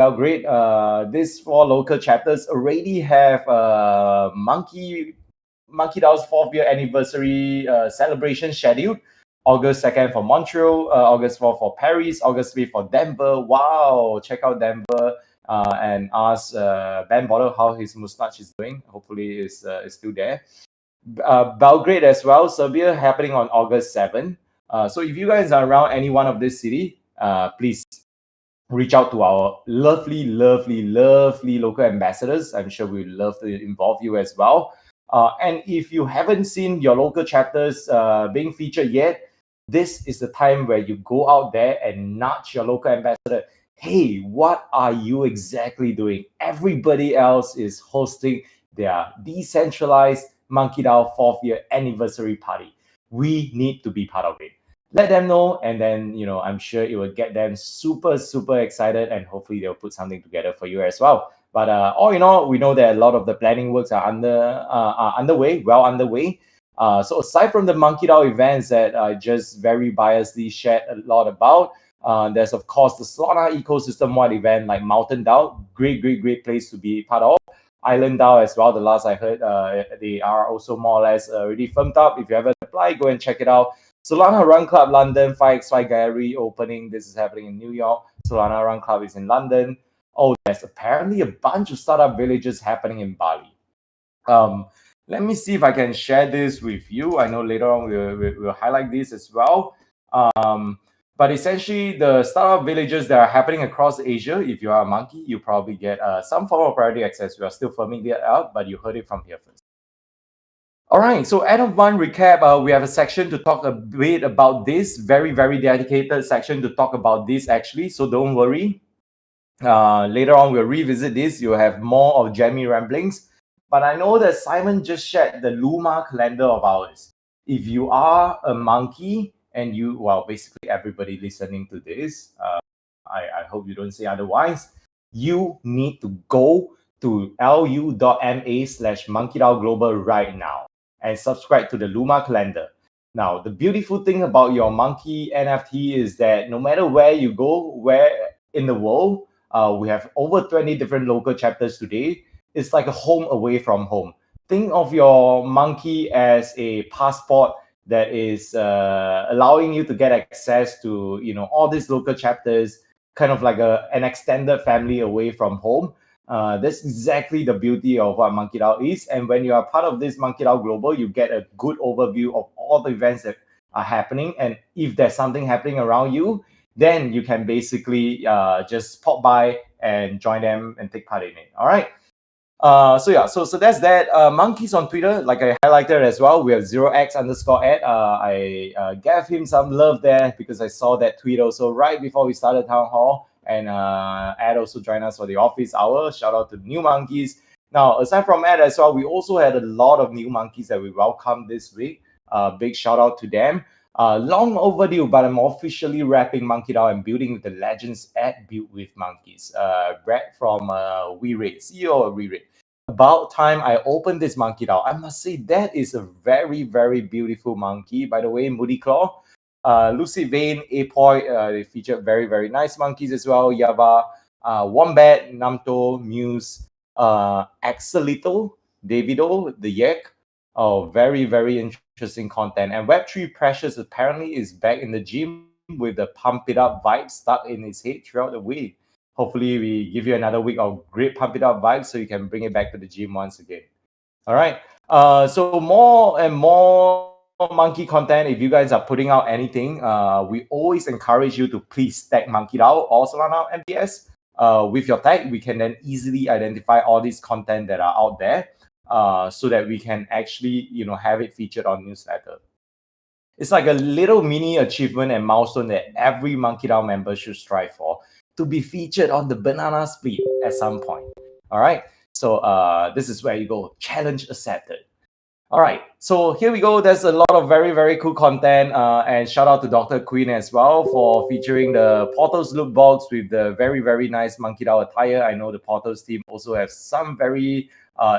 MonkeDAO Great. These 4 local chapters already have MonkeDAO's 4th year anniversary celebration scheduled. August 2nd for Montreal, August 4th for Paris, August 5th for Denver. Wow, check out Denver and ask Ben Bottle how his mustache is doing. Hopefully is still there. Belgrade as well, Serbia, happening on August 7th. So if you guys are around any one of this city, please reach out to our lovely local ambassadors. I'm sure we'd love to involve you as well. And if you haven't seen your local chapters being featured yet, this is the time where you go out there and nudge your local ambassador. Hey, what are you exactly doing? Everybody else is hosting their decentralized MonkeDAO 4th year anniversary party. We need to be part of it. Let them know, and then I'm sure it will get them super excited, and hopefully they'll put something together for you as well. But all in all, we know that a lot of the planning works are underway. So aside from the MonkeDAO events that I just very biasly shared a lot about, there's of course the Solana ecosystem-wide event like Mountain DAO. Great place to be part of. Island DAO as well. The last I heard, they are also more or less already firmed up. If you haven't applied, go and check it out. Solana Run Club London 5x5 Gallery opening. This is happening in New York. Solana Run Club is in London. Oh, there's apparently a bunch of startup villages happening in Bali. Let me see if I can share this with you. I know later on we'll highlight this as well. But essentially, the startup villages that are happening across Asia, if you are a monkey, you probably get some form of priority access. We are still firming that out, but you heard it from here first. All right, so end of month recap, we have a section to talk a bit about this, very dedicated section to talk about this actually, so don't worry. Later on, we'll revisit this. You'll have more of Jamie ramblings. But I know that Simon just shared the Luma calendar of ours. If you are a monkey and basically everybody listening to this, I hope you don't say otherwise, you need to go to lu.ma/MonkeDAO Global right now and subscribe to the Luma calendar. Now, the beautiful thing about your monkey NFT is that no matter where you go, where in the world, we have over 20 different local chapters today. It's like a home away from home. Think of your monkey as a passport that is allowing you to get access to all these local chapters, kind of like an extended family away from home. That's exactly the beauty of what MonkeDAO is. And when you are part of this MonkeDAO Global, you get a good overview of all the events that are happening. And if there's something happening around you, then you can basically just pop by and join them and take part in it. All right. So that's that. Monkeys on Twitter, like I highlighted as well, we have 0x_ed. I gave him some love there because I saw that tweet also right before we started Town Hall. And Ed also joined us for the office hour. Shout out to new monkeys. Now, aside from Ed as well, we also had a lot of new monkeys that we welcomed this week. Big shout out to them. Long overdue, but I'm officially wrapping MonkeDAO and building with the legends at Build with Monkeys. Brett from WeRate, CEO of WeRate. About time I opened this MonkeDAO. I must say that is a very beautiful monkey. By the way, Moody Claw, Lucid Vein, Apoy, they featured very nice monkeys as well. Yava, Wombat, Namto, Muse, Axolito, Davido, the Yak. Oh, very interesting content. And Web3 Precious apparently is back in the gym with the pump it up vibe stuck in his head throughout the week. Hopefully we give you another week of great pump it up vibes so you can bring it back to the gym once again. All right. So more and more monkey content. If you guys are putting out anything, we always encourage you to please tag MonkeDAO or Solana MPS. With your tag, we can then easily identify all these content that are out there. So that we can actually, have it featured on newsletter. It's like a little mini achievement and milestone that every MonkeDAO member should strive for, to be featured on the banana split at some point. All right. So this is where you go. Challenge accepted. All right. So here we go. There's a lot of very cool content. And shout out to Dr. Queen as well for featuring the Portals loot box with the very nice MonkeDAO attire. I know the Portals team also have some very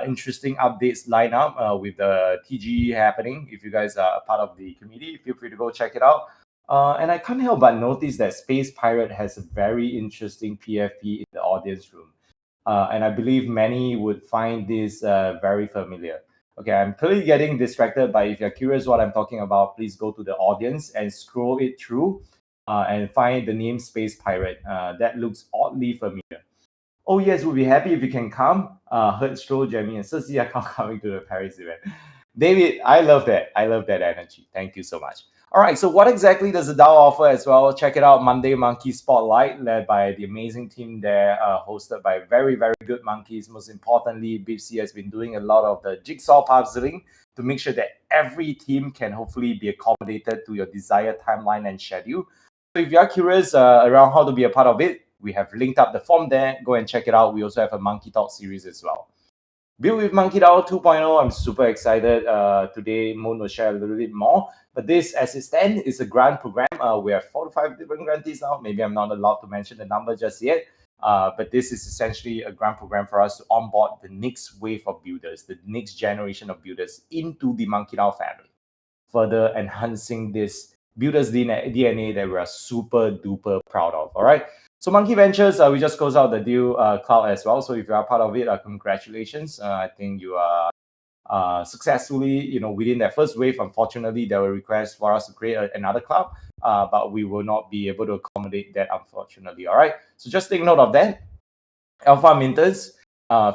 interesting updates lined up with the TG happening. If you guys are a part of the community, feel free to go check it out. And I can't help but notice that Space Pirate has a very interesting PFP in the audience room. And I believe many would find this very familiar. Okay, I'm clearly getting distracted, but if you're curious what I'm talking about, please go to the audience and scroll it through and find the name Space Pirate. That looks oddly familiar. Oh yes, we'll be happy if you can come. Heard Stroll, Jamie, and Cersei are coming to the Paris event. David, I love that. I love that energy. Thank you so much. All right, so what exactly does the DAO offer as well? Check it out, Monday Monkey Spotlight, led by the amazing team there, hosted by very, very good monkeys. Most importantly, BC has been doing a lot of the jigsaw puzzling to make sure that every team can hopefully be accommodated to your desired timeline and schedule. So if you are curious around how to be a part of it, we have linked up the form there. Go and check it out. We also have a Monkey Talk series as well. Build with MonkeDAO 2.0. I'm super excited. Today, Moon will share a little bit more. But this, as it stands, is a grant program. We have 4 to 5 different grantees now. Maybe I'm not allowed to mention the number just yet. But this is essentially a grant program for us to onboard the next wave of builders, the next generation of builders into the MonkeDAO family, further enhancing this builders DNA that we are super duper proud of. All right. So Monkey Ventures, we just closed out the deal cloud as well. So if you are part of it, congratulations. I think you are successfully, within that first wave. Unfortunately, there were requests for us to create another club, but we will not be able to accommodate that, unfortunately. All right. So just take note of that. Alpha Minters,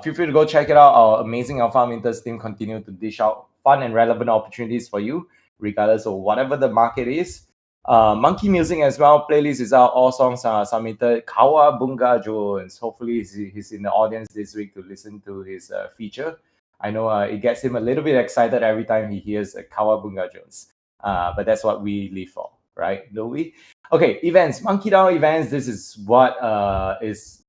feel free to go check it out. Our amazing Alpha Minters team continue to dish out fun and relevant opportunities for you, regardless of whatever the market is. Monkey Music as well. Playlist is out. All songs are submitted. Kawa Bunga Jones. Hopefully, he's in the audience this week to listen to his feature. I know it gets him a little bit excited every time he hears Kawa Bunga Jones. But that's what we live for, right? Don't we? Okay, events. MonkeDAO events. This is what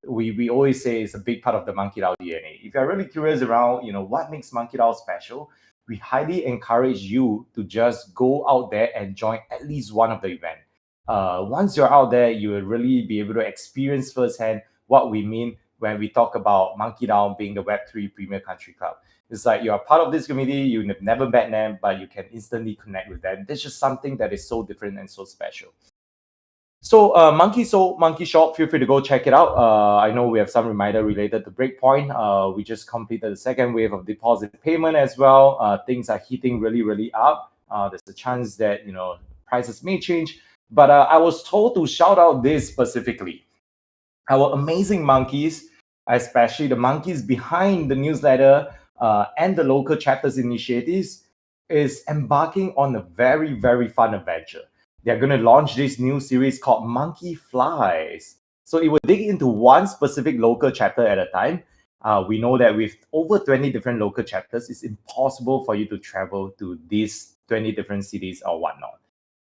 we always say is a big part of the MonkeDAO DNA. If you're really curious around, what makes MonkeDAO special, we highly encourage you to just go out there and join at least one of the event. Once you're out there, you will really be able to experience firsthand what we mean when we talk about MonkeDAO being the Web3 Premier Country Club. It's like you're a part of this community, you've never met them, but you can instantly connect with them. There's just something that is so different and so special. So Monkey Shop, feel free to go check it out. I know we have some reminder related to Breakpoint. We just completed the second wave of deposit payment as well. Things are heating really, really up. There's a chance that prices may change. But I was told to shout out this specifically. Our amazing monkeys, especially the monkeys behind the newsletter and the local chapters initiatives, is embarking on a very, very fun adventure. They're going to launch this new series called Monkey Flies. So it will dig into one specific local chapter at a time. We know that with over 20 different local chapters, it's impossible for you to travel to these 20 different cities or whatnot.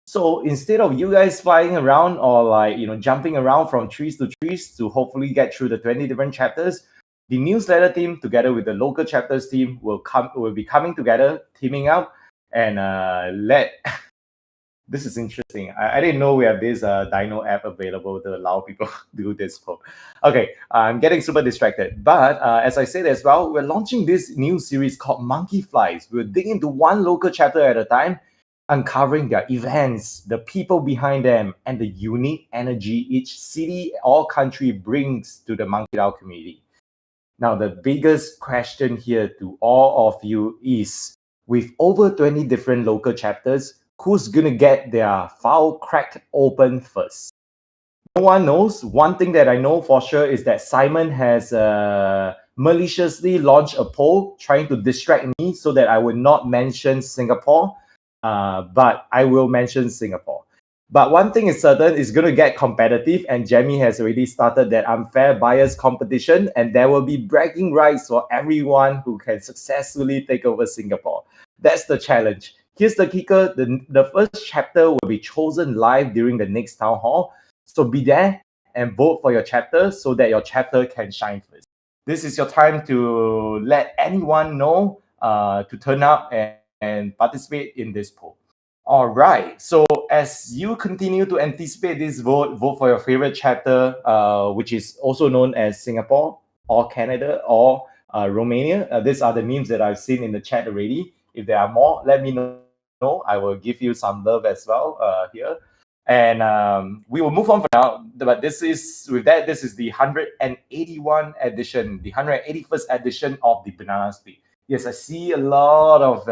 So instead of you guys flying around or jumping around from trees to hopefully get through the 20 different chapters, the newsletter team together with the local chapters team will be coming together, teaming up, and let this is interesting. I didn't know we have this Dino app available to allow people to do this for. Okay, I'm getting super distracted. But as I said as well, we're launching this new series called Monkey Flies. We'll dig into one local chapter at a time, uncovering their events, the people behind them, and the unique energy each city or country brings to the MonkeDAO community. Now, the biggest question here to all of you is, with over 20 different local chapters, who's going to get their file cracked open first? No one knows. One thing that I know for sure is that Simon has maliciously launched a poll trying to distract me so that I would not mention Singapore, but I will mention Singapore. But one thing is certain, it's going to get competitive, and Jamie has already started that unfair bias competition, and there will be bragging rights for everyone who can successfully take over Singapore. That's the challenge. Here's the kicker, the first chapter will be chosen live during the next town hall. So be there and vote for your chapter so that your chapter can shine first. This is your time to let anyone know to turn up and participate in this poll. All right. So as you continue to anticipate this vote for your favorite chapter, which is also known as Singapore or Canada or Romania. These are the memes that I've seen in the chat already. If there are more, let me know. I will give you some love as well here. And we will move on for now. But this is with that. This is the 181 edition, the 181st edition of the Banana Split. Yes, I see a lot of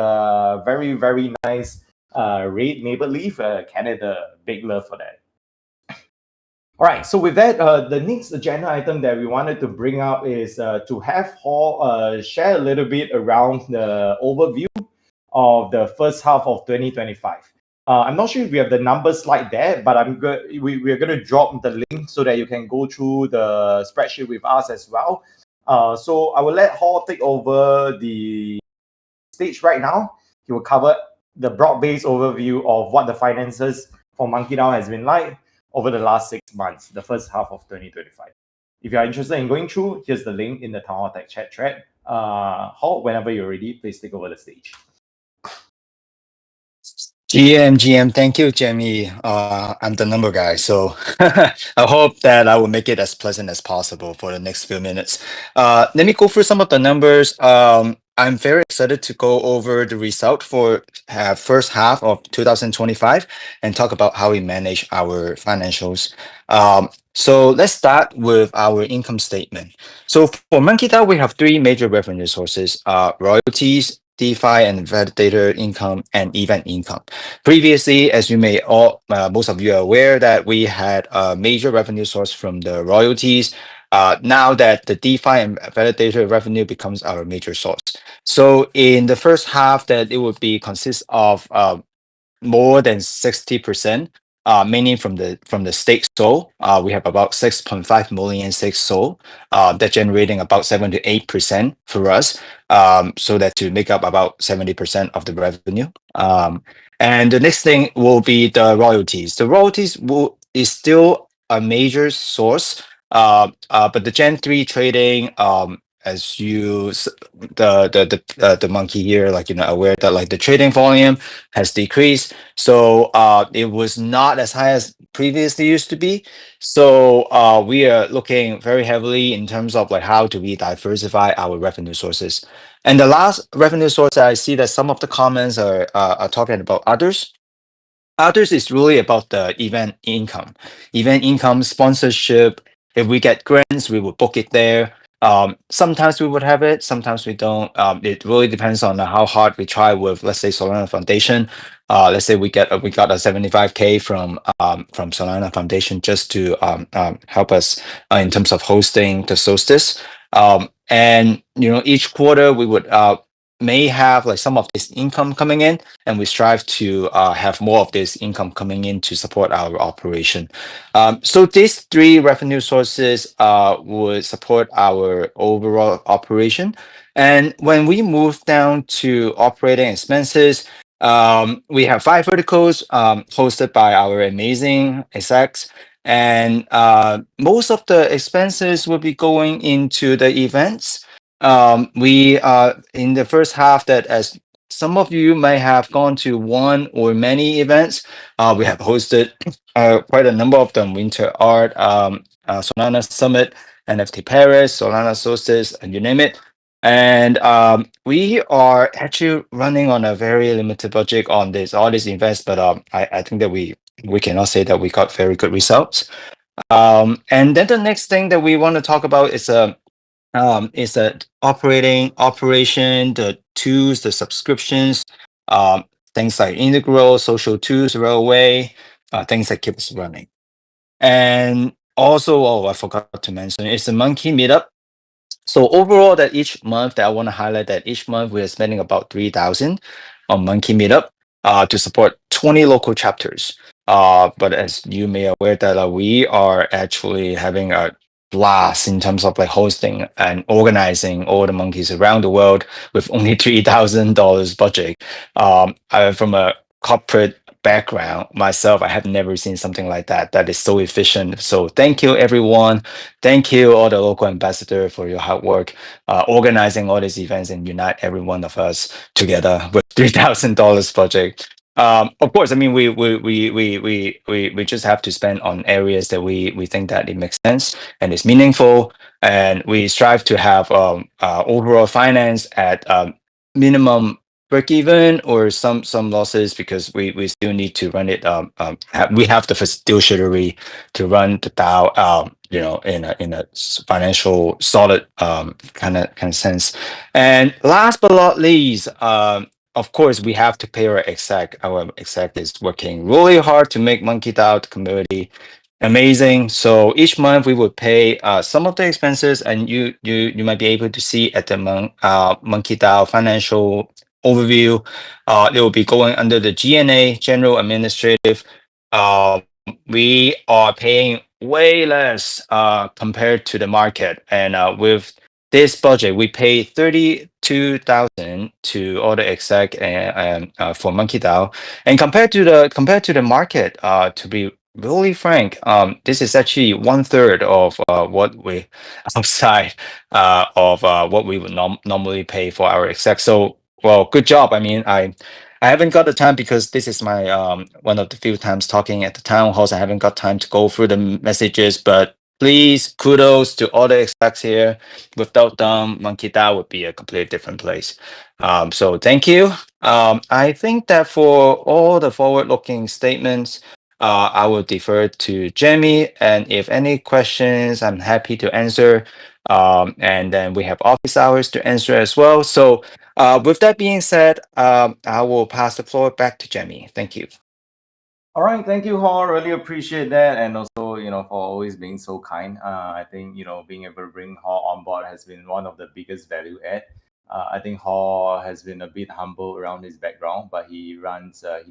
very very nice red maple leaf. Canada, big love for that. All right, so with that, the next agenda item that we wanted to bring up is to have Hall share a little bit around the overview of the first half of 2025. I'm not sure if we have the number slide there, but I'm good. We are going to drop the link so that you can go through the spreadsheet with us as well. So I will let Hall take over the stage right now. He will cover the broad-based overview of what the finances for MonkeDAO has been like over the last 6 months, the first half of 2025. If you are interested in going through, here's the link in the Town Hall Tech chat thread. Hall, whenever you're ready, please take over the stage. GM, thank you, Jamie. I'm the number guy, so I hope that I will make it as pleasant as possible for the next few minutes. Let me go through some of the numbers. I'm very excited to go over the result for first half of 2025 and talk about how we manage our financials. So let's start with our income statement. So for MonkeDAO, we have three major revenue sources: royalties, DeFi and validator income, and event income. Previously, as you may most of you are aware, that we had a major revenue source from the royalties. Now that the DeFi and validator revenue becomes our major source. So in the first half, that it would be consist of more than 60%, mainly from the stake sold. We have about 6.5 million stakes sold. That generating about 7 to 8% for us. So that to make up about 70% of the revenue. And the next thing will be the royalties. The royalties is still a major source. But the Gen 3 trading, as the monkey here, like, aware that like the trading volume has decreased. So it was not as high as previously used to be. So we are looking very heavily in terms of like how do we diversify our revenue sources. And the last revenue source, I see that some of the comments are talking about others. Others is really about the event income, sponsorship. If we get grants, we will book it there. Sometimes we would have it, sometimes we don't. It really depends on how hard we try with, let's say, Solana Foundation. Let's say we got a 75K from Solana Foundation just to help us in terms of hosting the solstice. And each quarter we would may have like some of this income coming in, and we strive to have more of this income coming in to support our operation. So these three revenue sources would support our overall operation. And when we move down to operating expenses, we have 5 verticals hosted by our amazing execs. And most of the expenses will be going into the events. We in the first half, that as some of you may have gone to one or many events, we have hosted quite a number of them: Winter Art, Solana Summit, NFT Paris, Solana Solstice, and you name it. And we are actually running on a very limited budget on all these events, but I think that we cannot say that we got very good results. And then the next thing that we want to talk about is the operation, the tools, the subscriptions, things like Integral, social tools, railway, things that keep us running. And also, I forgot to mention, it's a monkey meetup. So overall, that each month, that I want to highlight that each month we are spending about 3,000 on monkey meetup to support 20 local chapters. But as you may aware that we are actually having a blast in terms of like hosting and organizing all the monkeys around the world with only $3,000 budget. From a corporate background myself, I have never seen something like that. That is so efficient. So thank you, everyone. Thank you, all the local ambassador, for your hard work organizing all these events and unite every one of us together with $3,000 budget. Of course, I mean we just have to spend on areas that we think that it makes sense and is meaningful, and we strive to have overall finance at minimum break even or some losses because we still need to run it. We have the fiduciary to run the DAO. In a financial solid kind of sense. And last but not least, of course, we have to pay our exec. Our exec is working really hard to make MonkeDAO the community amazing. So each month we would pay some of the expenses, and you might be able to see at the MonkeDAO financial overview. It will be going under the GNA, General Administrative. We are paying way less compared to the market, and with this budget, we pay 32,000 to all the exec and for MonkeDAO. And compared to the market, to be really frank, this is actually one third of what we outside of what we would normally pay for our exec. So, well, good job. I mean, I haven't got the time because this is my one of the few times talking at the town halls. I haven't got time to go through the messages, but please kudos to all the execs here. Without them, MonkeDAO would be a completely different place. So thank you. I think that for all the forward-looking statements, I will defer to Jamie, and if any questions, I'm happy to answer. And then we have office hours to answer as well. So with that being said, I will pass the floor back to Jamie. Thank you. All right, thank you, Hall. Really appreciate that, and also, for always being so kind. I think being able to bring Hall on board has been one of the biggest value add. I think Hall has been a bit humble around his background, but he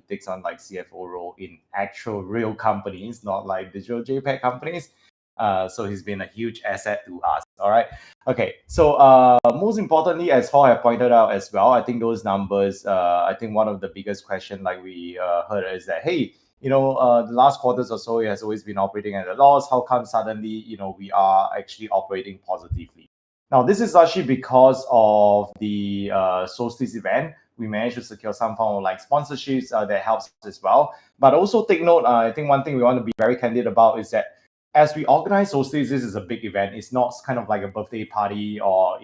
takes on like CFO role in actual real companies, not like digital JPEG companies. So he's been a huge asset to us. All right. Okay. So most importantly, as Hall had pointed out as well, I think those numbers. I think one of the biggest question, like we heard, is that hey, the last quarters or so, it has always been operating at a loss. How come suddenly, we are actually operating positively? Now, this is actually because of the Solstice event. We managed to secure some form of like sponsorships that helps as well. But also take note, I think one thing we want to be very candid about is that as we organize Solstice, this is a big event. It's not kind of like a birthday party or,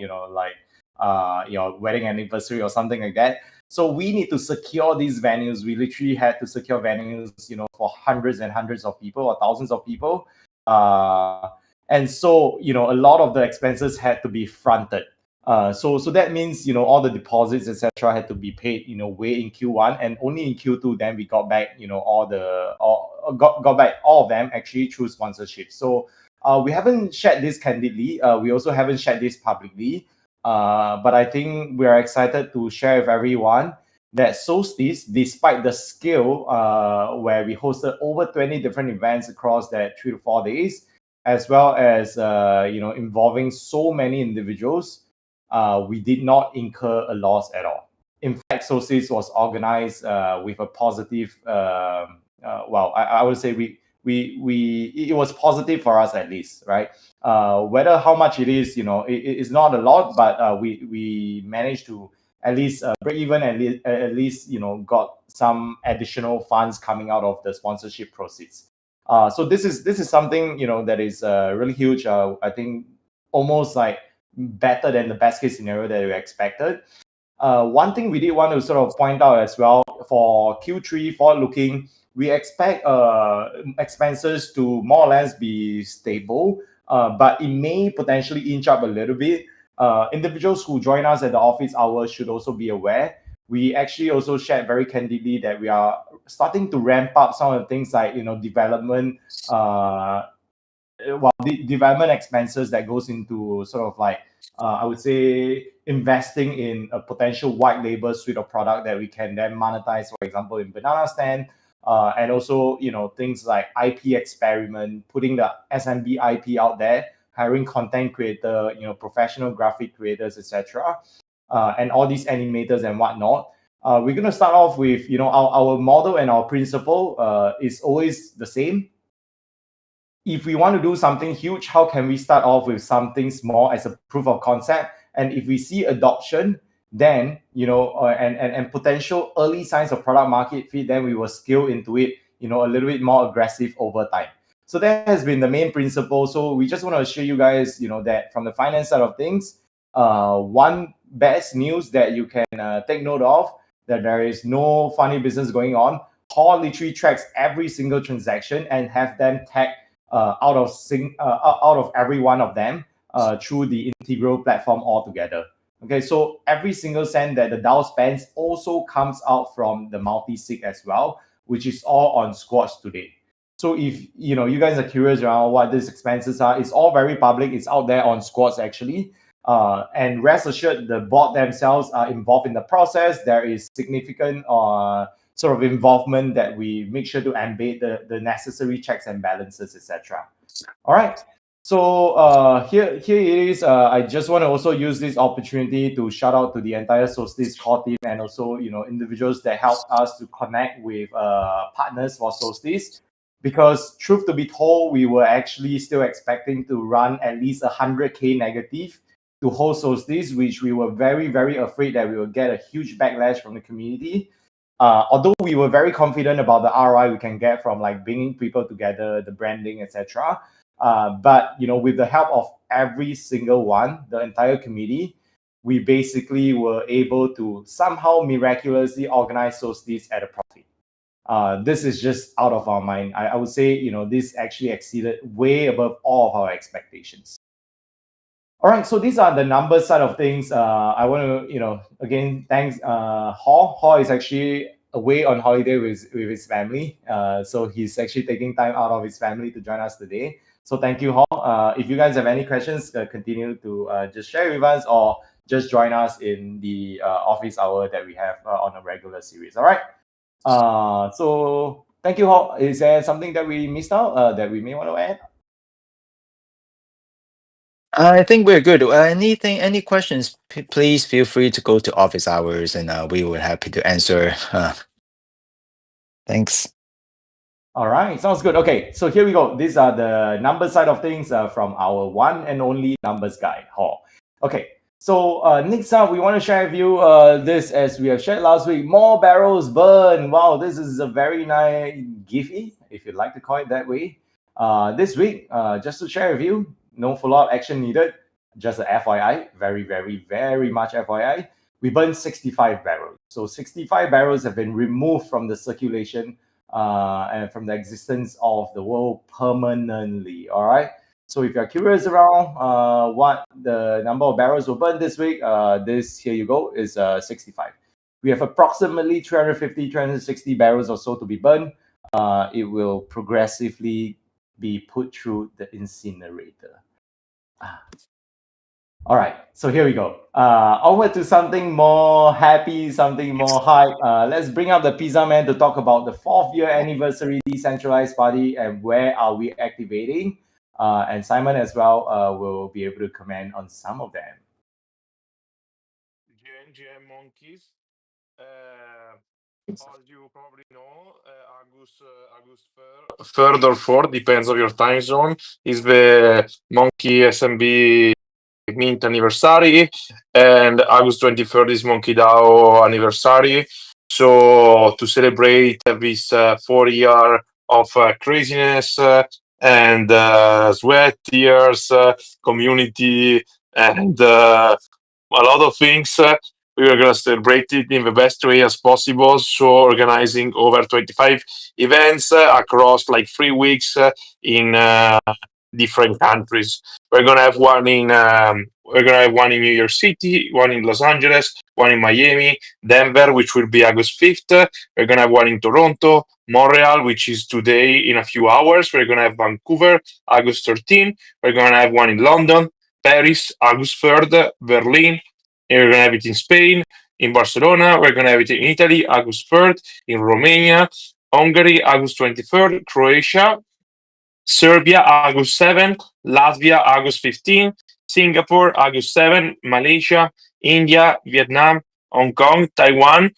wedding anniversary or something like that. So we need to secure these venues. We literally had to secure venues, for hundreds and hundreds of people or thousands of people. And so, a lot of the expenses had to be fronted. So that means, all the deposits, etc., had to be paid, way in Q1, and only in Q2 then we got back, got back all of them actually through sponsorship. So we haven't shared this candidly. We also haven't shared this publicly. But I think we are excited to share with everyone that Solstice, despite the scale, where we hosted over 20 different events across that 3 to 4 days, as well as involving so many individuals, we did not incur a loss at all. In fact, Solstice was organized with a positive. I would say it was positive for us at least, right? Whether how much it is, it's not a lot, but we managed to at least break even, at least got some additional funds coming out of the sponsorship proceeds. So this is something that is really huge. I think almost like better than the best case scenario that we expected. One thing we did want to sort of point out as well for Q3 forward looking, we expect expenses to more or less be stable, but it may potentially inch up a little bit. Individuals who join us at the office hours should also be aware. We actually also shared very candidly that we are starting to ramp up some of the things like development, development expenses that goes into sort of like I would say investing in a potential white label suite of product that we can then monetize, for example, in Banana Stand, and also things like IP experiment, putting the SMB IP out there, hiring content creator, professional graphic creators, etc., and all these animators and whatnot. We're going to start off with our model and our principle is always the same. If we want to do something huge, how can we start off with something small as a proof of concept? And if we see adoption, then and potential early signs of product market fit, then we will scale into it, a little bit more aggressive over time. So that has been the main principle. So we just want to assure you guys, that from the finance side of things, one best news that you can take note of that there is no funny business going on, Hall literally tracks every single transaction and have them tagged out of every one of them through the integral platform altogether. Okay, so every single cent that the DAO spends also comes out from the multi-sig as well, which is all on Squads today. So if you guys are curious around what these expenses are, it's all very public. It's out there on Squads actually. And rest assured, the board themselves are involved in the process. There is significant sort of involvement that we make sure to embed the necessary checks and balances, etc. All right. So here it is. I just want to also use this opportunity to shout out to the entire Solstice core team and also individuals that helped us to connect with partners for Solstice. Because truth to be told, we were actually still expecting to run at least 100K negative to hold Solstice, which we were very, very afraid that we would get a huge backlash from the community. Although we were very confident about the ROI we can get from like bringing people together, the branding, etc. But with the help of every single one, the entire committee, we basically were able to somehow miraculously organize Solstice at a profit. This is just out of our mind. I would say, this actually exceeded way above all of our expectations. All right, so these are the numbers side of things. I want to, again, thanks. Hall. Hall is actually away on holiday with his family. So he's actually taking time out of his family to join us today. So thank you, Hall. If you guys have any questions, continue to just share with us or just join us in the office hour that we have on a regular series. All right. So thank you, Hall. Is there something that we missed out that we may want to add? I think we're good. Any questions? Please feel free to go to office hours, and we will happy to answer. Thanks. All right, sounds good. Okay, so here we go. These are the number side of things from our one and only numbers guy, Hall. Okay, so next up, we want to share with you this as we have shared last week. More barrels burn. Wow, this is a very nice Giphy, if you'd like to call it that way. This week, just to share with you, no follow-up action needed. Just a FYI, very, very, very much FYI. We burned 65 barrels. So 65 barrels have been removed from the circulation and from the existence of the world permanently. All right. So if you're curious around what the number of barrels will burn this week, this here you go is 65. We have approximately 350, 360 barrels or so to be burned. It will progressively be put through the incinerator. All right, so here we go. Over to something more happy, something more hype. Let's bring up the Pizza Man to talk about the 4th year anniversary decentralized party and where are we activating. And Simon as well will be able to comment on some of them. GM monkeys. As you probably know, August 3rd or 4th, depends on your time zone, is the Monkey SMB mint anniversary, and August 23rd is MonkeDAO anniversary. So to celebrate this 4 year of craziness and sweat, tears, community, and a lot of things, we were going to celebrate it in the best way as possible. So organizing over 25 events across like 3 weeks in different countries. We're gonna have one in New York City, one in Los Angeles, one in Miami, Denver, which will be August 5th. We're gonna have one in Toronto, Montreal, which is today in a few hours. We're gonna have Vancouver, August 13th. We're gonna have one in London, Paris, August 3rd, Berlin. We're gonna have it in Spain, in Barcelona. We're gonna have it in Italy, August 3rd, in Romania, Hungary, August 23rd, Croatia, Serbia, August 7, Latvia, August 15, Singapore, August 7, Malaysia, India, Vietnam, Hong Kong, Taiwan,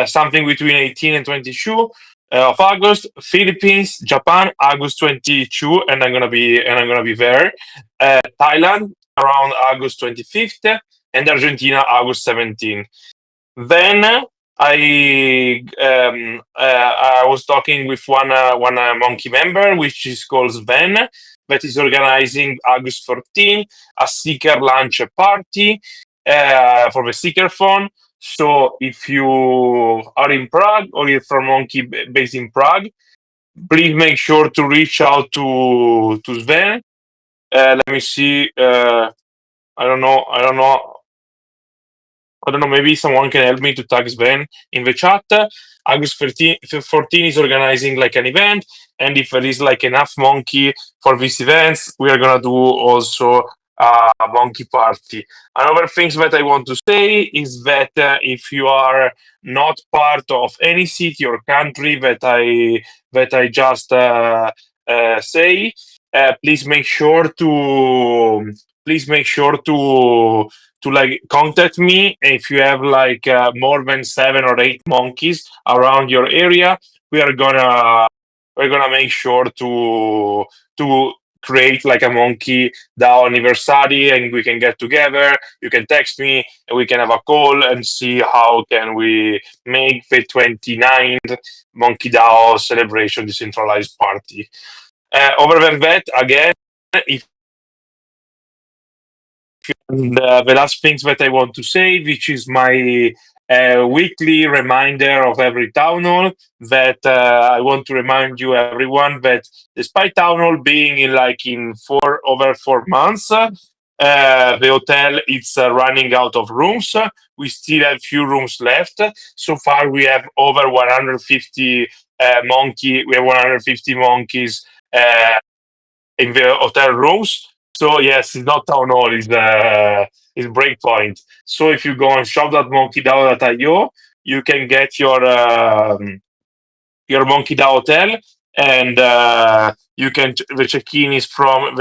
something between 18 and 22 of August, Philippines, Japan, August 22, and I'm gonna be there. Thailand around August 25th, and Argentina August 17. Then I was talking with one monkey member, which is called Sven, that is organizing August 14 a seeker launch party for the seeker phone. So if you are in Prague or you're from Monkey based in Prague, please make sure to reach out to Sven. Let me see. I don't know. Maybe someone can help me to tag Sven in the chat. August 14 is organizing like an event, and if there is like enough monkey for these events, we are gonna do also a monkey party. Another thing that I want to say is that if you are not part of any city or country that I just say, please make sure to like contact me if you have like more than 7 or 8 monkeys around your area. We're gonna make sure to create like a monkey DAO anniversary, and we can get together. You can text me and we can have a call and see how can we make the 29th monkey DAO celebration decentralized party. Other than that, again, if and the last things that I want to say, which is my weekly reminder of every town hall, that I want to remind you, everyone, that despite town hall being in over 4 months, the hotel is running out of rooms. We still have few rooms left. So far, we have over 150 monkey. We have 150 monkeys in the hotel rooms. So yes, it's not town hall, it's breakpoint. So if you go on shop.monkeydao.io, you can get your MonkeDAO hotel, and the check-in is from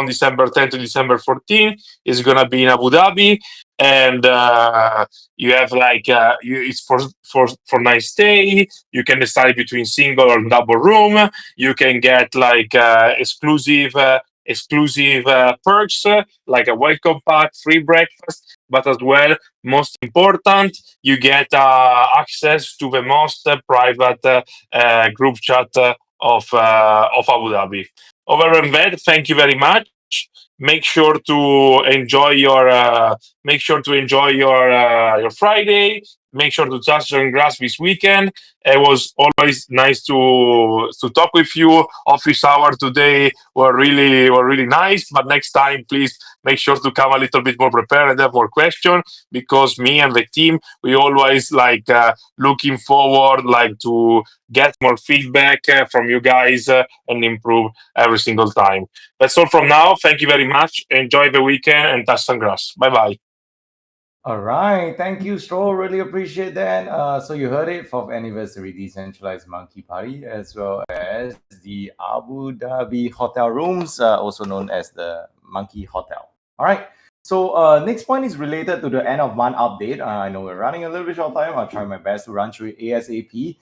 December 10th to December 14th. It's gonna be in Abu Dhabi, and you have it's for nice stay. You can decide between single or double room. You can get exclusive perks like a welcome pack, free breakfast, but as well, most important, you get access to the most private group chat of Abu Dhabi. Over and that, thank you very much. Make sure to enjoy your Friday. Make sure to touch on grass this weekend. It was always nice to talk with you. Office hour today were really nice. But next time, please make sure to come a little bit more prepared and have more questions, because me and the team, we always looking forward to get more feedback from you guys and improve every single time. That's all from now. Thank you very much. Enjoy the weekend and touch some grass. Bye bye. All right, thank you, Stroll. Really appreciate that. So you heard it, 4th anniversary decentralized monkey party, as well as the Abu Dhabi hotel rooms, also known as the Monkey Hotel. All right. So next point is related to the end of month update. I know we're running a little bit short time. I'll try my best to run through it ASAP.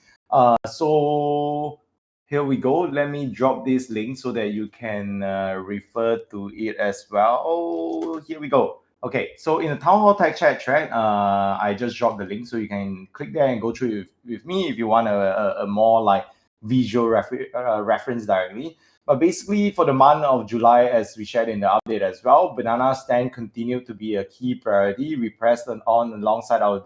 So here we go. Let me drop this link so that you can refer to it as well. Oh, here we go. Okay, so in the Town Hall Tech Chat thread, I just dropped the link so you can click there and go through it with me if you want a more visual reference directly. But basically, for the month of July, as we shared in the update as well, Banana Stand continued to be a key priority. We pressed on alongside our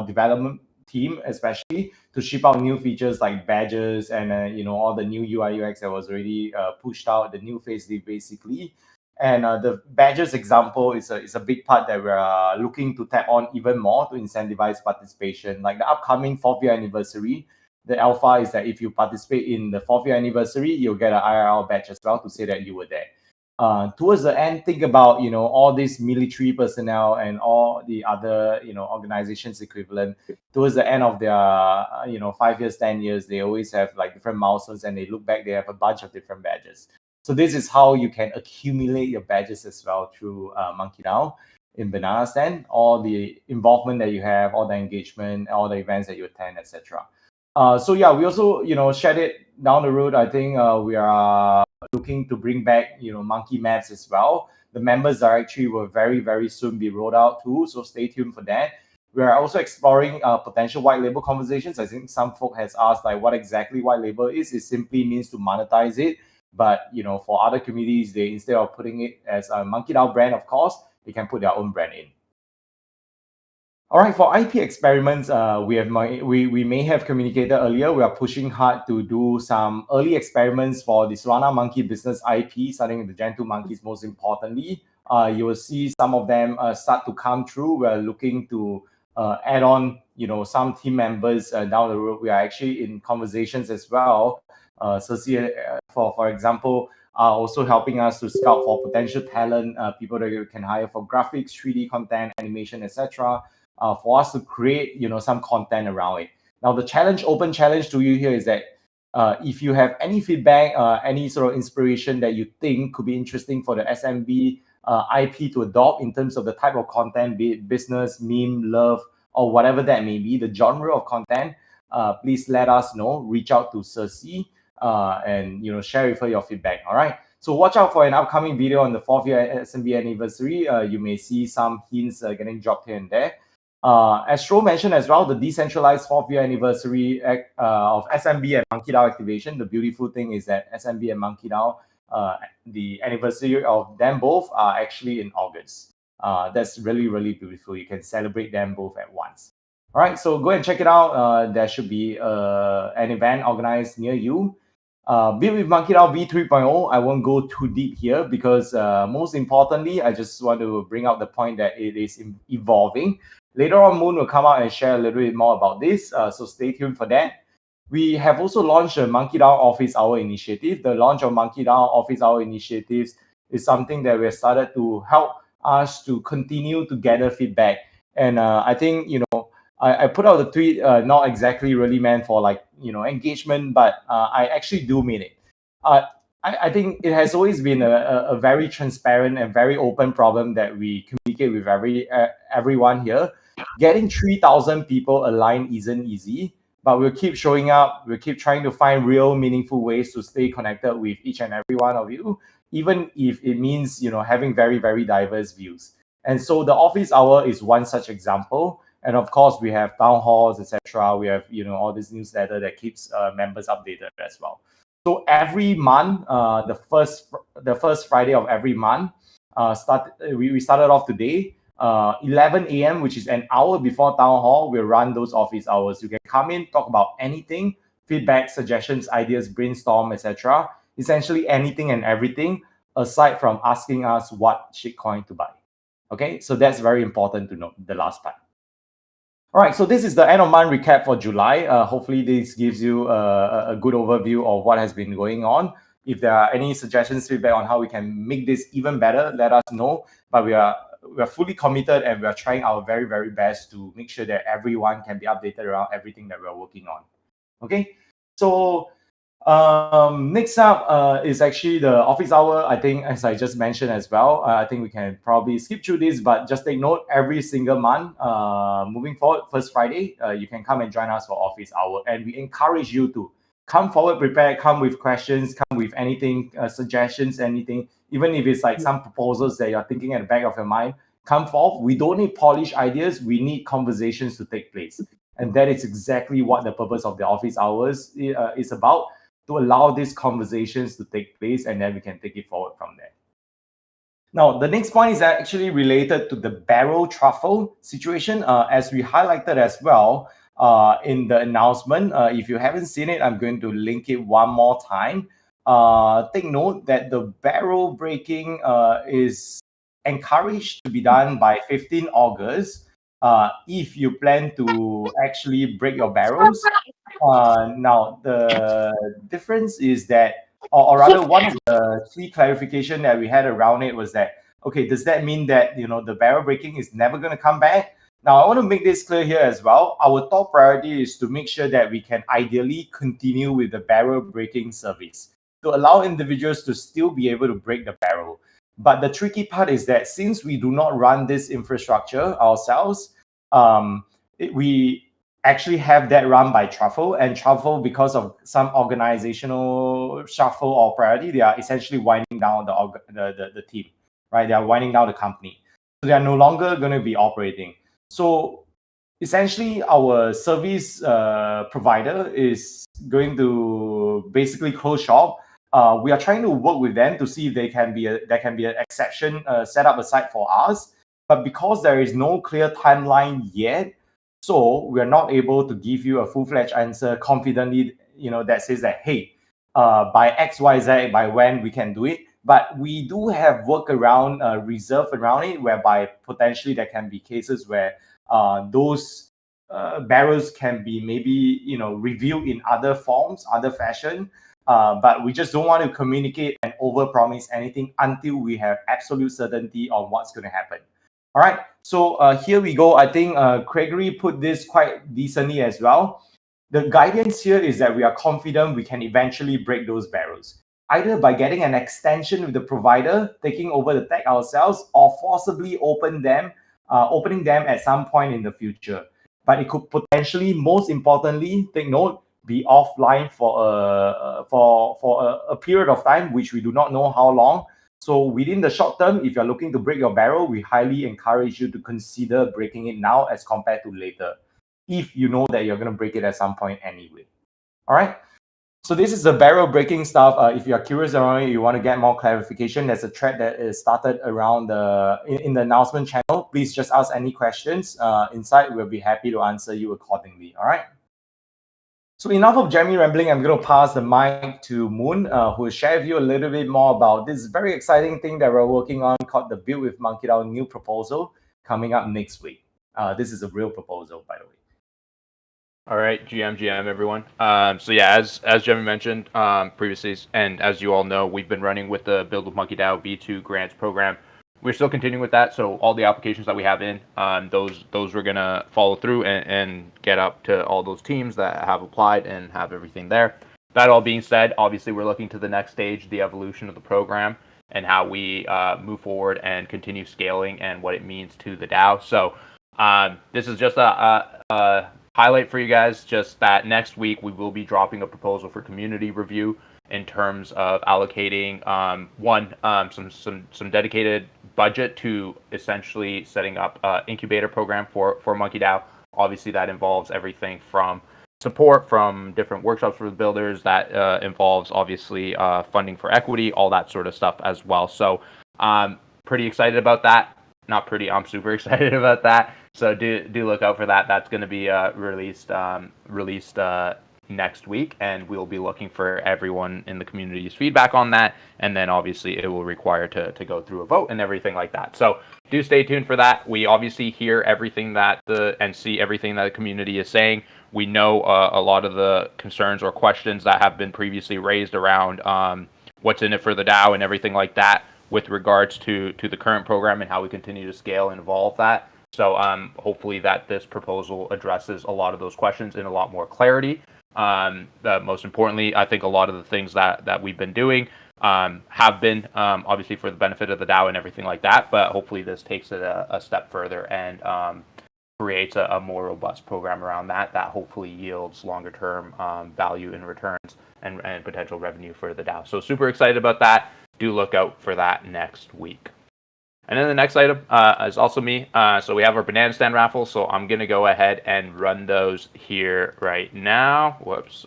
development team, especially to ship out new features like badges and all the new UI UX that was already pushed out, the new facelift basically. And the badges example is a big part that we're looking to tap on even more to incentivize participation. Like the upcoming 4th year anniversary, the alpha is that if you participate in the 4th year anniversary, you'll get an IRL badge as well to say that you were there. Towards the end, think about all these military personnel and all the other organizations equivalent. Towards the end of their 5 years, 10 years, they always have different milestones, and they look back, they have a bunch of different badges. So this is how you can accumulate your badges as well through MonkeDAO in Banana Stand, all the involvement that you have, all the engagement, all the events that you attend, etc. So yeah, we also shared it down the road. I think we are looking to bring back monkey maps as well. The members directory will very, very soon be rolled out too, so stay tuned for that. We are also exploring potential white label conversations. I think some folk has asked what exactly white label is. It simply means to monetize it. But for other communities, they, instead of putting it as a MonkeDAO brand, of course, they can put their own brand in. All right, for IP experiments, we may have communicated earlier. We are pushing hard to do some early experiments for the Solana Monkey business IP, starting with the Gen 2 monkeys. Most importantly, you will see some of them start to come through. We're looking to add on, some team members down the road. We are actually in conversations as well. Cersei, for example, are also helping us to scout for potential talent, people that you can hire for graphics, 3D content, animation, etc. For us to create, some content around it. Now, the open challenge to you here is that if you have any feedback, any sort of inspiration that you think could be interesting for the SMB IP to adopt in terms of the type of content, be it business, meme, love, or whatever that may be, the genre of content, please let us know. Reach out to Cersei and share with her your feedback. All right. So watch out for an upcoming video on the 4th year SMB anniversary. You may see some hints getting dropped here and there. As Stro mentioned as well, the decentralized 4th year anniversary of SMB and MonkeDAO activation. The beautiful thing is that SMB and MonkeDAO, the anniversary of them both are actually in August. That's really, really beautiful. You can celebrate them both at once. All right, so go and check it out. There should be an event organized near you. Build with MonkeDAO v3.0, I won't go too deep here because most importantly, I just want to bring out the point that it is evolving. Later on, Moon will come out and share a little bit more about this, so stay tuned for that. We have also launched a MonkeDAO Office Hour initiative. The launch of MonkeDAO Office Hour initiatives is something that we have started to help us to continue to gather feedback. And I think, I put out the tweet, not exactly really meant for engagement, but I actually do mean it. I think it has always been a very transparent and very open problem that we communicate with everyone here. Getting 3,000 people aligned isn't easy, but we'll keep showing up. We'll keep trying to find real, meaningful ways to stay connected with each and every one of you, even if it means having very, very diverse views. And so the office hour is one such example. And of course, we have town halls, etc. We have all this newsletter that keeps members updated as well. So every month, the first Friday of every month, we started off today, 11 a.m., which is an hour before town hall. We'll run those office hours. You can come in, talk about anything, feedback, suggestions, ideas, brainstorm, etc. Essentially anything and everything, aside from asking us what shitcoin to buy. Okay, so that's very important to note, the last part. All right, so this is the end of month recap for July. Hopefully this gives you a good overview of what has been going on. If there are any suggestions, feedback on how we can make this even better, let us know. But we are fully committed and we are trying our very, very best to make sure that everyone can be updated around everything that we're working on. Okay, so next up is actually the office hour. I think, as I just mentioned as well, I think we can probably skip through this, but just take note, every single month moving forward, first Friday, you can come and join us for office hour. And we encourage you to come forward prepared, come with questions, come with anything, suggestions, anything, even if it's like some proposals that you're thinking at the back of your mind, come forth. We don't need polished ideas, we need conversations to take place. And that is exactly what the purpose of the office hours is about, to allow these conversations to take place, and then we can take it forward from there. Now, the next point is actually related to the barrel truffle situation, as we highlighted as well in the announcement. If you haven't seen it, I'm going to link it one more time. Take note that the barrel breaking is encouraged to be done by 15 August if you plan to actually break your barrels. Now, the difference is that, or rather, one of the key clarification that we had around it was that, okay, does that mean that the barrel breaking is never going to come back? Now, I want to make this clear here as well. Our top priority is to make sure that we can ideally continue with the barrel breaking service to allow individuals to still be able to break the barrel. But the tricky part is that since we do not run this infrastructure ourselves, we actually have that run by Truffle, and Truffle, because of some organizational shuffle or priority, they are essentially winding down the team, right? They are winding down the company. So they are no longer going to be operating. So essentially our service provider is going to basically close shop. We are trying to work with them to see if there can be an exception set up aside for us. But because there is no clear timeline yet, so we're not able to give you a full-fledged answer confidently, that says that, hey, by X, Y, Z, by when we can do it. But we do have workaround reserved around it, whereby potentially there can be cases where those barrels can be maybe reviewed in other forms, other fashion. But we just don't want to communicate and overpromise anything until we have absolute certainty on what's going to happen. All right, so here we go. I think Gregory put this quite decently as well. The guidance here is that we are confident we can eventually break those barrels, either by getting an extension with the provider, taking over the tech ourselves, or forcibly opening them at some point in the future. But it could potentially, most importantly, take note, be offline for a period of time, which we do not know how long. So within the short term, if you're looking to break your barrel, we highly encourage you to consider breaking it now as compared to later, if you know that you're going to break it at some point anyway. All right. So this is the barrel breaking stuff. If you're curious around it, you want to get more clarification, there's a thread that is started around in the announcement channel. Please just ask any questions inside. We'll be happy to answer you accordingly. All right. So enough of Jeremy rambling. I'm going to pass the mic to Moon, who will share with you a little bit more about this very exciting thing that we're working on called the Build with MonkeDAO new proposal coming up next week. This is a real proposal, by the way. All right, GM, everyone. So yeah, as Jeremy mentioned previously, and as you all know, we've been running with the Build with MonkeDAO B2 grants program. We're still continuing with that. So all the applications that we have in, those we're gonna follow through and get up to all those teams that have applied and have everything there. That all being said, obviously we're looking to the next stage, the evolution of the program and how we move forward and continue scaling and what it means to the DAO. So this is just a highlight for you guys, just that next week we will be dropping a proposal for community review in terms of allocating some dedicated budget to essentially setting up an incubator program for MonkeDAO. Obviously that involves everything from support from different workshops for the builders, that involves obviously funding for equity, all that sort of stuff as well. So pretty excited about that. Not pretty, I'm super excited about that. So do look out for that. That's going to be released next week, and we'll be looking for everyone in the community's feedback on that. And then obviously it will require to go through a vote and everything like that. So do stay tuned for that. We obviously hear everything and see everything that the community is saying. We know a lot of the concerns or questions that have been previously raised around what's in it for the DAO and everything like that with regards to the current program and how we continue to scale and evolve that. So hopefully that this proposal addresses a lot of those questions in a lot more clarity. Most importantly, I think a lot of the things that we've been doing have been obviously for the benefit of the DAO and everything like that, but hopefully this takes it a step further and creates a more robust program around that hopefully yields longer term value in returns and potential revenue for the DAO. So super excited about that. Do look out for that next week. And then the next item is also me. So we have our banana stand raffle. So I'm going to go ahead and run those here right now. Whoops.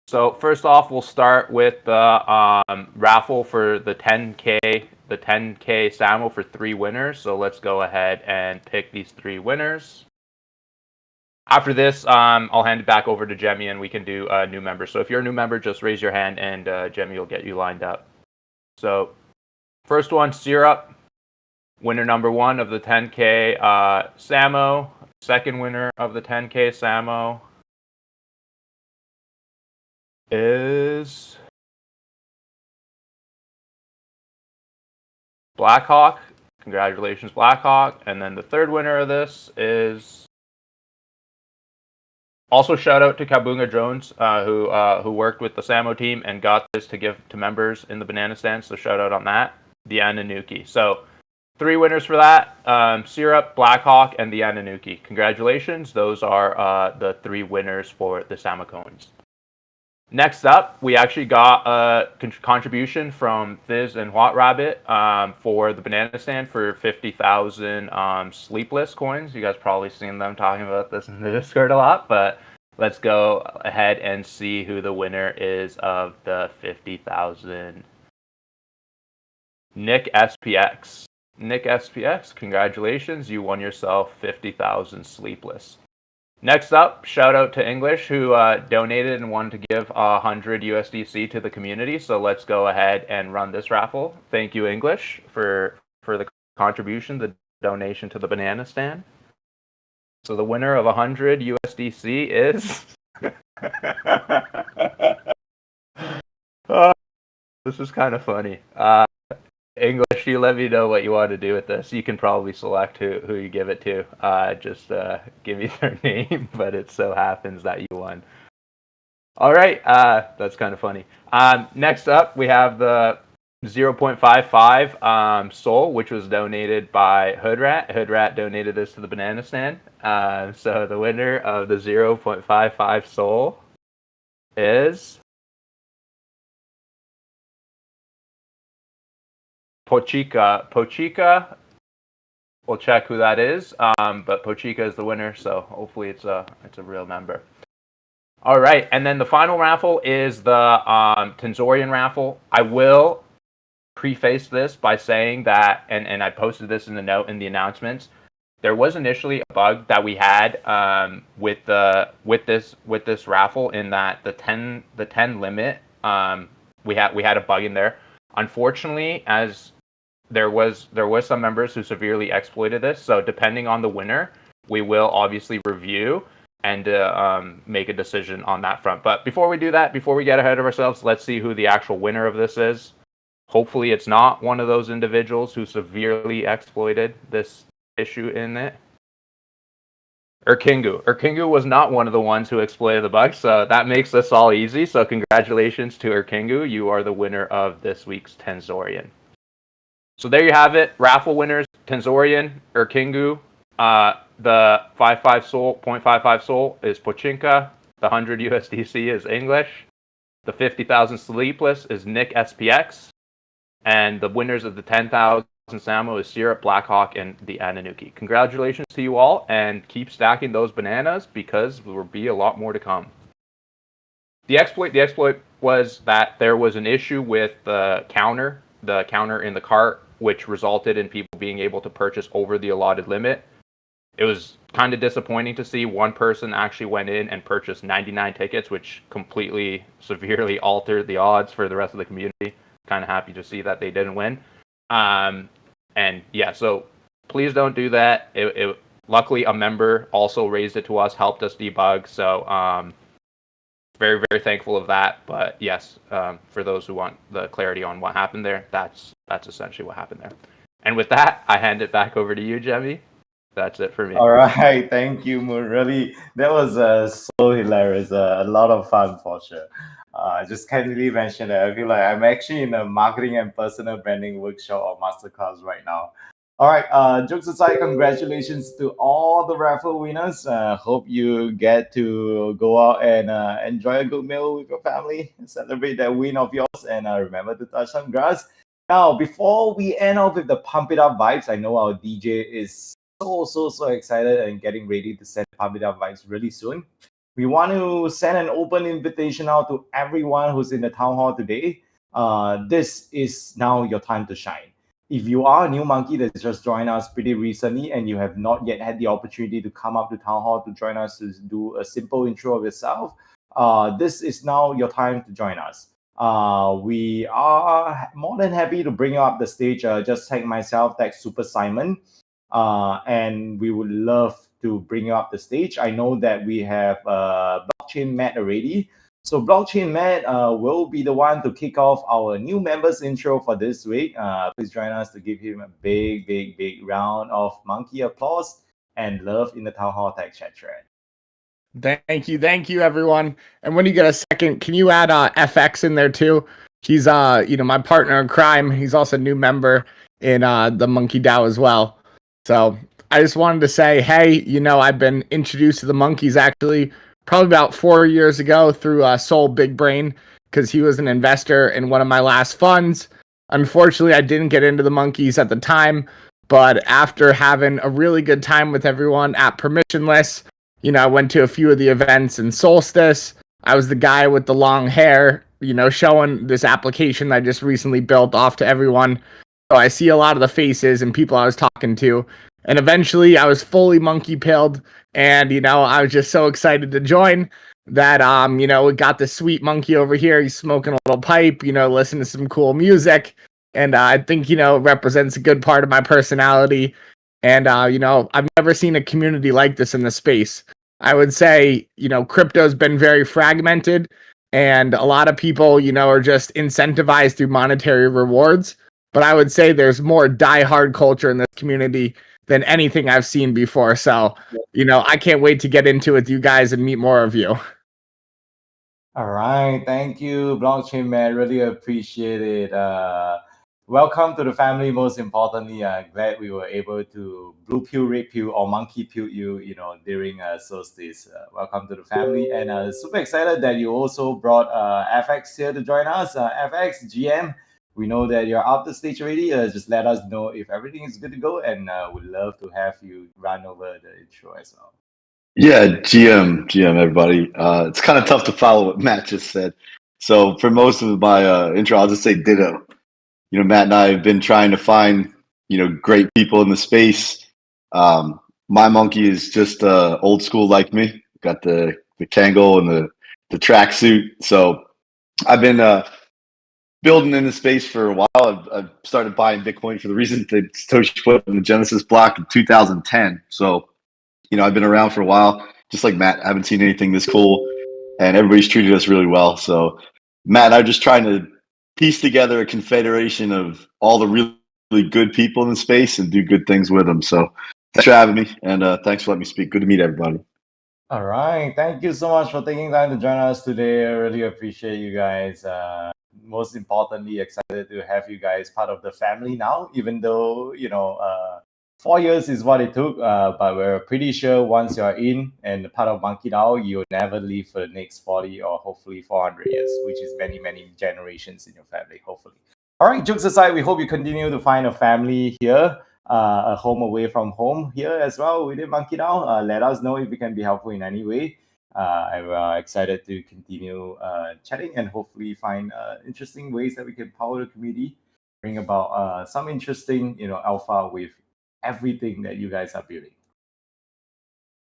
So first off, we'll start with the raffle for the 10K SAMO for 3 winners. So let's go ahead and pick these 3 winners. After this, I'll hand it back over to Jemmy and we can do new members. So if you're a new member, just raise your hand and Jemmy will get you lined up. So first one, Syrup. Winner number 1 of the 10K SAMO. Second winner of the 10K SAMO is Blackhawk. Congratulations, Blackhawk. And then the third winner of this is also shout out to Kabunga Jones, who worked with the SAMO team and got this to give to members in the banana stand. So shout out on that. The Ananuki. So 3 winners for that, Syrup, Blackhawk, and the Ananuki. Congratulations. Those are the 3 winners for the SAMO cones. Next up, we actually got a contribution from Fizz and Hot Rabbit for the banana stand for 50,000 Sleepless coins. You guys probably seen them talking about this in the Discord a lot, but let's go ahead and see who the winner is of the 50,000. Nick SPX. Nick SPX. Congratulations, you won yourself 50,000 Sleepless. Next up, shout out to English, who donated and wanted to give 100 USDC to the community. So let's go ahead and run this raffle. Thank you, English, for the contribution, the donation to the banana stand. So the winner of 100 USDC is... this is kind of funny. English, you let me know what you want to do with this. You can probably select who you give it to. Just give me their name, but it so happens that you won. All right, that's kind of funny. Next up, we have the 0.55 Soul, which was donated by Hoodrat. Hoodrat donated this to the banana stand. So the winner of the 0.55 Soul is... Pochika, we'll check who that is, but Pochika is the winner, so hopefully it's a real member. All right, and then the final raffle is the Tensorian raffle. I will preface this by saying that, and I posted this in the note in the announcements. There was initially a bug that we had with this raffle, in that the 10 limit, we had a bug in there. Unfortunately, as there was some members who severely exploited this, so depending on the winner, we will obviously review and make a decision on that front. But before we do that, before we get ahead of ourselves, let's see who the actual winner of this is. Hopefully it's not one of those individuals who severely exploited this issue in it. Erkingu was not one of the ones who exploited the bug, so that makes this all easy. So congratulations to Erkingu. You are the winner of this week's Tensorian. So there you have it. Raffle winners, Tensorian, Erkingu. The 0.55 Soul is Pochinka. The 100 USDC is English. The 50,000 Sleepless is Nick SPX. And the winners of the 10,000 Samo is Syrup, Blackhawk, and the Ananuki. Congratulations to you all, and keep stacking those bananas, because there will be a lot more to come. The exploit was that there was an issue with the counter in the cart, which resulted in people being able to purchase over the allotted limit. It was kind of disappointing to see one person actually went in and purchased 99 tickets, which completely, severely altered the odds for the rest of the community. Kind of happy to see that they didn't win. And yeah, so please don't do that. Luckily, a member also raised it to us, helped us debug. So very, very thankful of that. But yes, for those who want the clarity on what happened there, that's essentially what happened there. And with that, I hand it back over to you, Jemmy. That's it for me. All right, thank you, Moon. Really, that was so hilarious. A lot of fun for sure. Just kindly mention that I feel like I'm actually in a marketing and personal branding workshop or masterclass right now. All right, jokes aside, congratulations to all the raffle winners. Hope you get to go out and enjoy a good meal with your family and celebrate that win of yours. And remember to touch some grass. Now, before we end off with the pump it up vibes, I know our DJ is so excited and getting ready to send pump it up vibes really soon. We want to send an open invitation out to everyone who's in the town hall today. This is now your time to shine. If you are a new monkey that's just joined us pretty recently and you have not yet had the opportunity to come up to town hall to join us to do a simple intro of yourself, this is now your time to join us. We are more than happy to bring you up the stage. Just tag myself, tag Super Simon. And we would love to bring you up the stage. I know that we have Blockchain Matt already. So Blockchain Matt will be the one to kick off our new members intro for this week. Please join us to give him a big round of monkey applause and love in the Town Hall Tech Chat thread. Thank you, everyone. And when you get a second, can you add FX in there too? He's my partner in crime. He's also a new member in the MonkeDAO as well. So I just wanted to say, hey, I've been introduced to the monkeys actually probably about 4 years ago through Soul Big Brain, because he was an investor in one of my last funds. Unfortunately, I didn't get into the monkeys at the time, but after having a really good time with everyone at Permissionless, I went to a few of the events in Solstice. I was the guy with the long hair, showing this application I just recently built off to everyone. So I see a lot of the faces and people I was talking to. And eventually I was fully monkey pilled. And, I was just so excited to join that, we got this sweet monkey over here. He's smoking a little pipe, listening to some cool music. And I think, it represents a good part of my personality. And, I've never seen a community like this in the space. I would say, crypto's been very fragmented and a lot of people, are just incentivized through monetary rewards. But I would say there's more die-hard culture in this community than anything I've seen before. So, I can't wait to get into it with you guys and meet more of you. All right, thank you, Blockchain Man. Really appreciate it. Welcome to the family. Most importantly, glad we were able to blue pill, red pill, or monkey pill you, during solstice. Welcome to the family, and super excited that you also brought FX here to join us. FX GM, we know that you're up the stage already. Just let us know if everything is good to go, and we'd love to have you run over the intro as well. Yeah, GM, everybody. It's kind of tough to follow what Matt just said. So for most of my intro, I'll just say ditto. Matt and I have been trying to find, great people in the space. My monkey is just old school like me. Got the Kangol and the tracksuit. So I've been building in the space for a while. I've started buying Bitcoin for the reason that Satoshi put in the Genesis block in 2010. So I've been around for a while, just like Matt. I haven't seen anything this cool, and everybody's treated us really well. So Matt and I are just trying to piece together a confederation of all the really, really good people in the space and do good things with them. So thanks for having me, and thanks for letting me speak. Good to meet everybody. All right. Thank you so much for taking time to join us today. I really appreciate you guys. Most importantly, excited to have you guys part of the family now, even though, 4 years is what it took, but we're pretty sure once you're in and part of MonkeDAO, you'll never leave for the next 40 or hopefully 400 years, which is many, many generations in your family, hopefully. All right, jokes aside, we hope you continue to find a family here, a home away from home here as well within MonkeDAO. Let us know if we can be helpful in any way. I'm excited to continue chatting and hopefully find interesting ways that we can power the community, bring about some interesting, alpha with everything that you guys are building.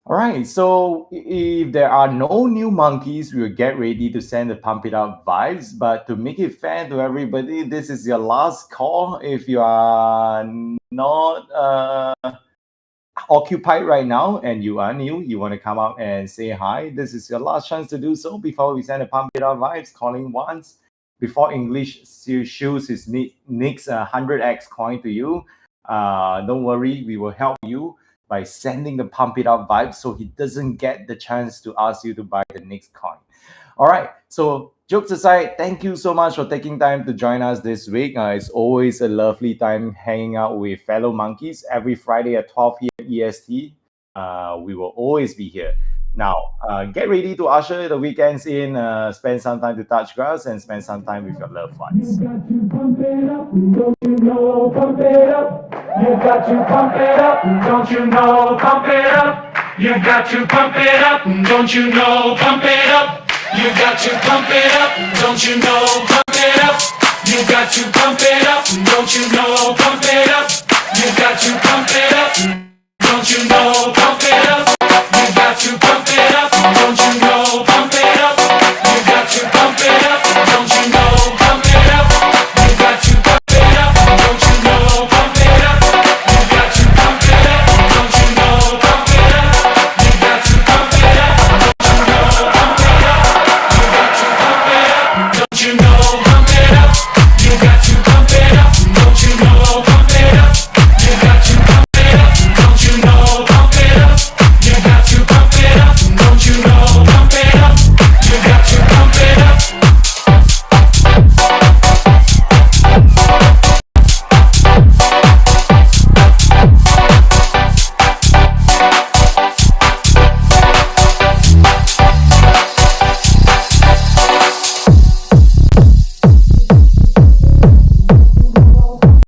All right, so if there are no new monkeys, we will get ready to send the Pump It Up vibes. But to make it fair to everybody, this is your last call. If you are not occupied right now and you are new, you want to come up and say hi, this is your last chance to do so before we send the Pump It Up vibes, calling once. Before English shoes his next 100x coin to you. Don't worry, we will help you by sending the Pump It Up vibe so he doesn't get the chance to ask you to buy the next coin. All right, so jokes aside, thank you so much for taking time to join us this week. It's always a lovely time hanging out with fellow monkeys. Every Friday at 12 p.m. EST, we will always be here. Now, get ready to usher the weekends in, spend some time to touch grass and spend some time with your loved ones. You got to pump it up, don't you know, pump it up. You got to pump it up, don't you know, pump it up. You got to pump it up, don't you know, pump it up. You got to pump it up, don't you know, pump it up. You got to pump it up, don't you know, pump it up. You got to pump it up, don't you know.